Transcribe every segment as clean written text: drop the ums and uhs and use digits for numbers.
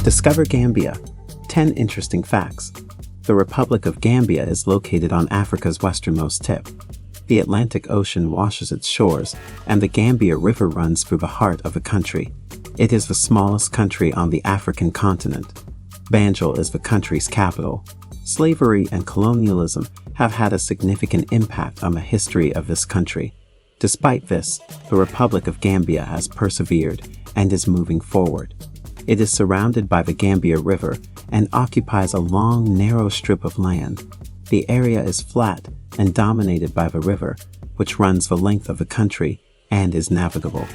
Discover Gambia. 10 interesting facts. The Republic of Gambia is located on Africa's westernmost tip. The Atlantic Ocean washes its shores, and the Gambia River runs through the heart of the country. It is the smallest country on the African continent. Banjul is the country's capital. Slavery and colonialism have had a significant impact on the history of this country. Despite this, the Republic of Gambia has persevered and is moving forward. It is surrounded by the Gambia River and occupies a long, narrow strip of land. The area is flat and dominated by the river, which runs the length of the country and is navigable.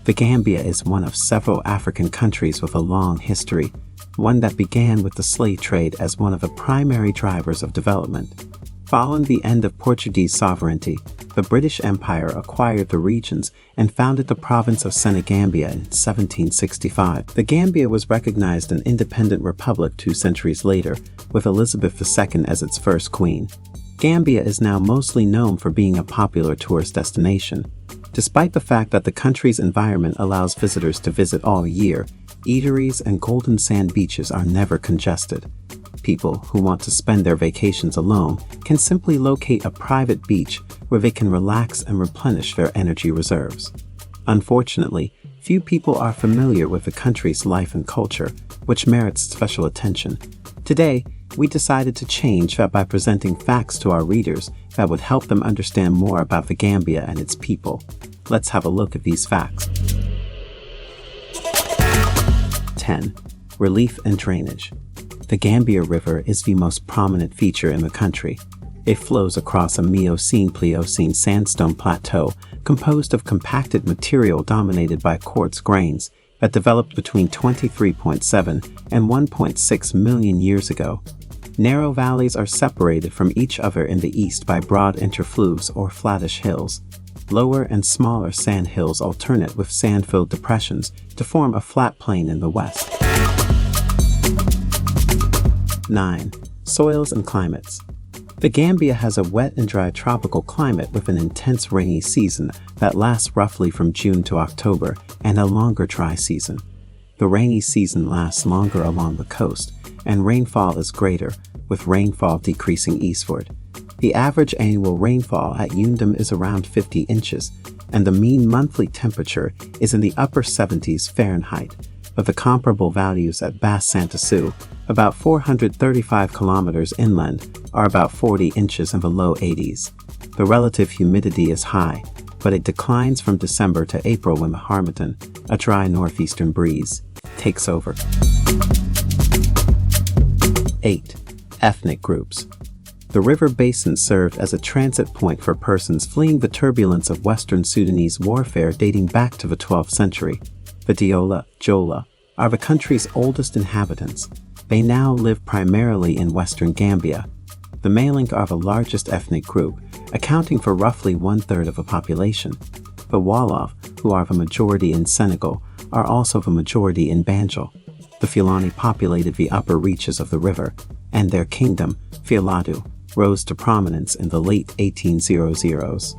The Gambia is one of several African countries with a long history, one that began with the slave trade as one of the primary drivers of development. Following the end of Portuguese sovereignty, the British Empire acquired the regions and founded the Province of Senegambia in 1765. The Gambia was recognized an independent republic 2 centuries later, with Elizabeth II as its first queen. Gambia is now mostly known for being a popular tourist destination. Despite the fact that the country's environment allows visitors to visit all year, eateries and golden sand beaches are never congested. People who want to spend their vacations alone can simply locate a private beach where they can relax and replenish their energy reserves. Unfortunately, few people are familiar with the country's life and culture, which merits special attention. Today, we decided to change that by presenting facts to our readers that would help them understand more about the Gambia and its people. Let's have a look at these facts. 10. Relief and drainage. The Gambia River is the most prominent feature in the country. It flows across a Miocene-Pliocene sandstone plateau composed of compacted material dominated by quartz grains that developed between 23.7 and 1.6 million years ago. Narrow valleys are separated from each other in the east by broad interfluves or flattish hills. Lower and smaller sand hills alternate with sand-filled depressions to form a flat plain in the west. 9. Soils and climates. The Gambia has a wet and dry tropical climate with an intense rainy season that lasts roughly from June to October and a longer dry season. The rainy season lasts longer along the coast, and rainfall is greater, with rainfall decreasing eastward. The average annual rainfall at Undum is around 50 inches, and the mean monthly temperature is in the upper 70s Fahrenheit, with the comparable values at Basse Santa Sue, about 435 kilometers inland, are about 40 inches in the low 80s. The relative humidity is high, but it declines from December to April when the Harmattan, a dry northeastern breeze, takes over. 8. Ethnic groups. The river basin served as a transit point for persons fleeing the turbulence of Western Sudanese warfare dating back to the 12th century. The Diola, Jola, are the country's oldest inhabitants. They now live primarily in Western Gambia. The Malink are the largest ethnic group, accounting for roughly 1/3 of the population. The Wolof, who are the majority in Senegal, are also the majority in Banjul. The Fulani populated the upper reaches of the river, and their kingdom, Fialadu, rose to prominence in the late 1800s.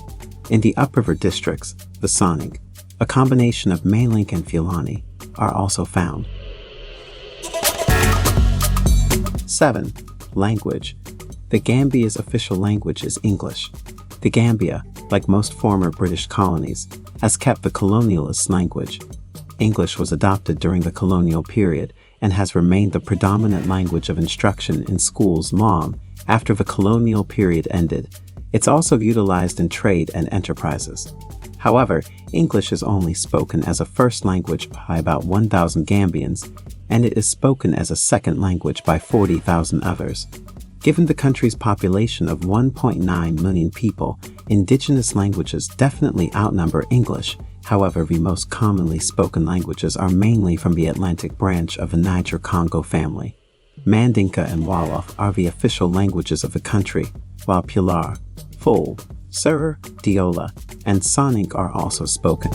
In the upriver districts, the Sonic, a combination of Malink and Fulani, are also found. 7. Language. The Gambia's official language is English. The Gambia, like most former British colonies, has kept the colonialist language. English was adopted during the colonial period and has remained the predominant language of instruction in schools long after the colonial period ended. It's also utilized in trade and enterprises. However, English is only spoken as a first language by about 1,000 Gambians, and it is spoken as a second language by 40,000 others. Given the country's population of 1.9 million people, indigenous languages definitely outnumber English. However, the most commonly spoken languages are mainly from the Atlantic branch of the Niger-Congo family. Mandinka and Wolof are the official languages of the country, while Pular, Ful, Serer, Diola, and Sonic are also spoken.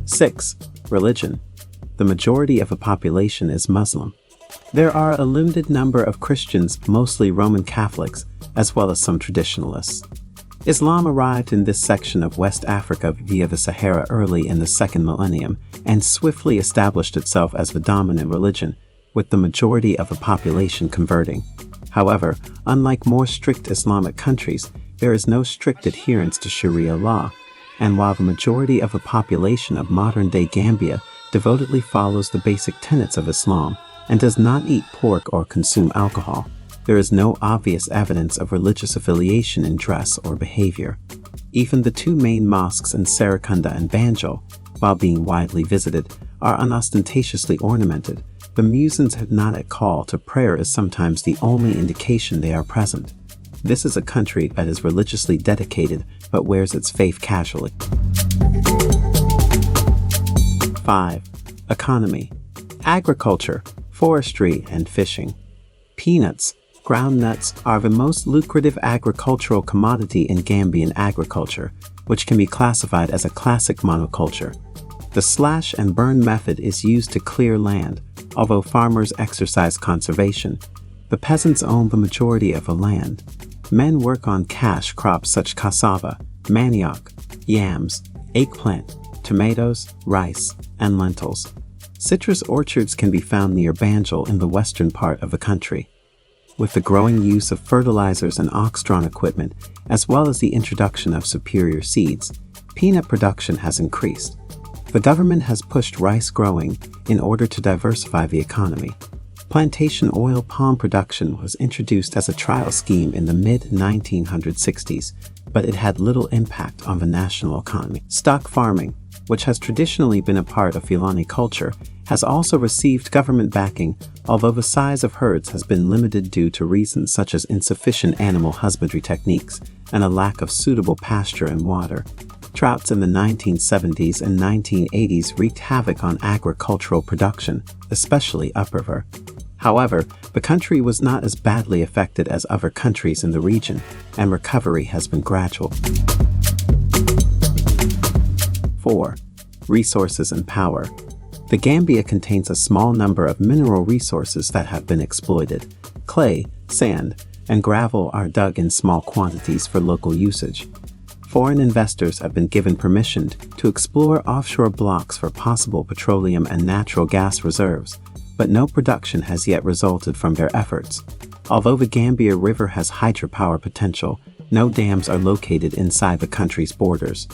6. Religion. The majority of the population is Muslim. There are a limited number of Christians, mostly Roman Catholics, as well as some traditionalists. Islam arrived in this section of West Africa via the Sahara early in the 2nd millennium and swiftly established itself as the dominant religion, with the majority of the population converting. However, unlike more strict Islamic countries, there is no strict adherence to Sharia law, and while the majority of the population of modern-day Gambia devotedly follows the basic tenets of Islam and does not eat pork or consume alcohol, there is no obvious evidence of religious affiliation in dress or behavior. Even the two main mosques in Serekunda and Banjul, while being widely visited, are unostentatiously ornamented. The muezzins have not a call to prayer is sometimes the only indication they are present. This is a country that is religiously dedicated but wears its faith casually. 5. Economy: agriculture, forestry, and fishing. Peanuts, ground nuts, are the most lucrative agricultural commodity in Gambian agriculture, which can be classified as a classic monoculture. The slash and burn method is used to clear land, although farmers exercise conservation. The peasants own the majority of the land. Men work on cash crops such as cassava, manioc, yams, eggplant, tomatoes, rice, and lentils. Citrus orchards can be found near Banjul in the western part of the country. With the growing use of fertilizers and ox-drawn equipment, as well as the introduction of superior seeds, peanut production has increased. The government has pushed rice growing in order to diversify the economy. Plantation oil palm production was introduced as a trial scheme in the mid-1960s, but it had little impact on the national economy. Stock farming, which has traditionally been a part of Fulani culture, has also received government backing, although the size of herds has been limited due to reasons such as insufficient animal husbandry techniques and a lack of suitable pasture and water. Droughts in the 1970s and 1980s wreaked havoc on agricultural production, especially upriver. However, the country was not as badly affected as other countries in the region, and recovery has been gradual. 4. Resources and power. The Gambia contains a small number of mineral resources that have been exploited. Clay, sand, and gravel are dug in small quantities for local usage. Foreign investors have been given permission to explore offshore blocks for possible petroleum and natural gas reserves, but no production has yet resulted from their efforts. Although the Gambia River has hydropower potential, no dams are located inside the country's borders.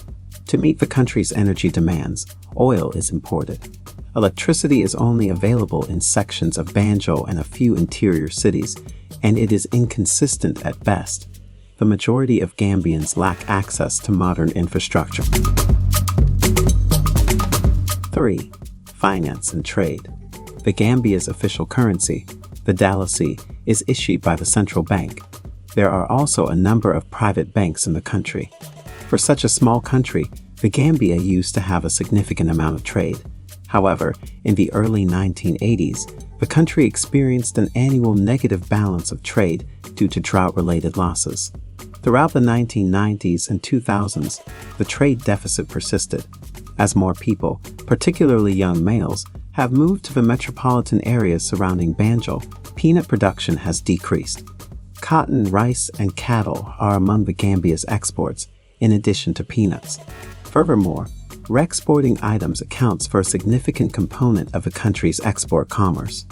To meet the country's energy demands, oil is imported. Electricity is only available in sections of Banjul and a few interior cities, and it is inconsistent at best. The majority of Gambians lack access to modern infrastructure. 3. Finance and trade. The Gambia's official currency, the dalasi, is issued by the central bank. There are also a number of private banks in the country. For such a small country, the Gambia used to have a significant amount of trade. However, in the early 1980s, the country experienced an annual negative balance of trade due to drought-related losses. Throughout the 1990s and 2000s, the trade deficit persisted. As more people, particularly young males, have moved to the metropolitan areas surrounding Banjul, peanut production has decreased. Cotton, rice, and cattle are among the Gambia's exports, in addition to peanuts. Furthermore, re-exporting items accounts for a significant component of the country's export commerce.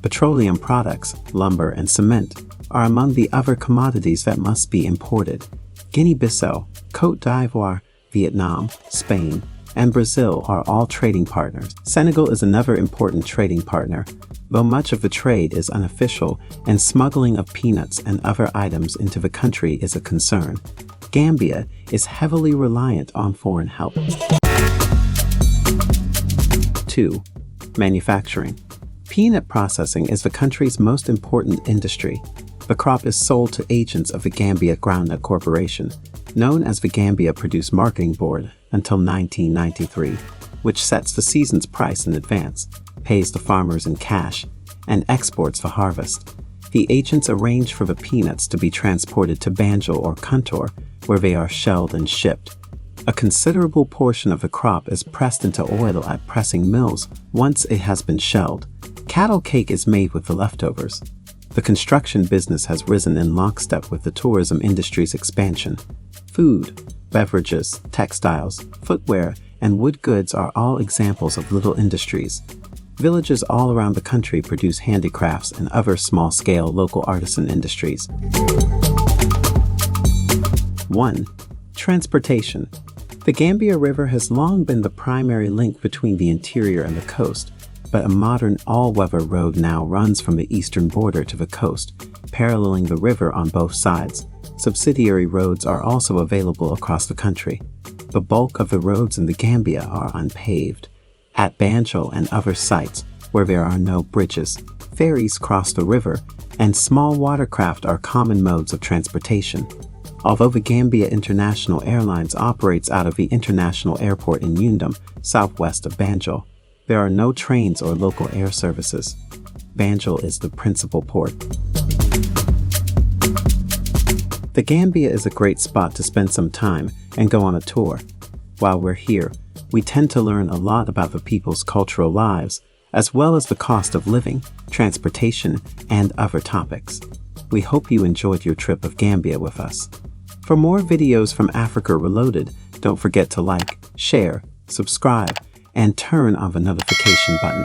Petroleum products, lumber, and cement are among the other commodities that must be imported. Guinea-Bissau, Côte d'Ivoire, Vietnam, Spain, and Brazil are all trading partners. Senegal is another important trading partner, though much of the trade is unofficial and smuggling of peanuts and other items into the country is a concern. Gambia is heavily reliant on foreign help. 2. Manufacturing. Peanut processing is the country's most important industry. The crop is sold to agents of the Gambia Groundnut Corporation, known as the Gambia Produce Marketing Board, until 1993, which sets the season's price in advance, pays the farmers in cash, and exports the harvest. The agents arrange for the peanuts to be transported to Banjul or Kuntur, where they are shelled and shipped. A considerable portion of the crop is pressed into oil at pressing mills once it has been shelled. Cattle cake is made with the leftovers. The construction business has risen in lockstep with the tourism industry's expansion. Food, beverages, textiles, footwear, and wood goods are all examples of little industries. Villages all around the country produce handicrafts and other small-scale local artisan industries. 1. Transportation. The Gambia River has long been the primary link between the interior and the coast, but a modern all-weather road now runs from the eastern border to the coast, paralleling the river on both sides. Subsidiary roads are also available across the country. The bulk of the roads in the Gambia are unpaved. At Banjul and other sites where there are no bridges, ferries cross the river, and small watercraft are common modes of transportation. Although the Gambia International Airlines operates out of the International Airport in Undum, southwest of Banjul, there are no trains or local air services. Banjul is the principal port. The Gambia is a great spot to spend some time and go on a tour. While we're here, we tend to learn a lot about the people's cultural lives, as well as the cost of living, transportation, and other topics. We hope you enjoyed your trip of Gambia with us. For more videos from Africa Reloaded, don't forget to like, share, subscribe, and turn on the notification button.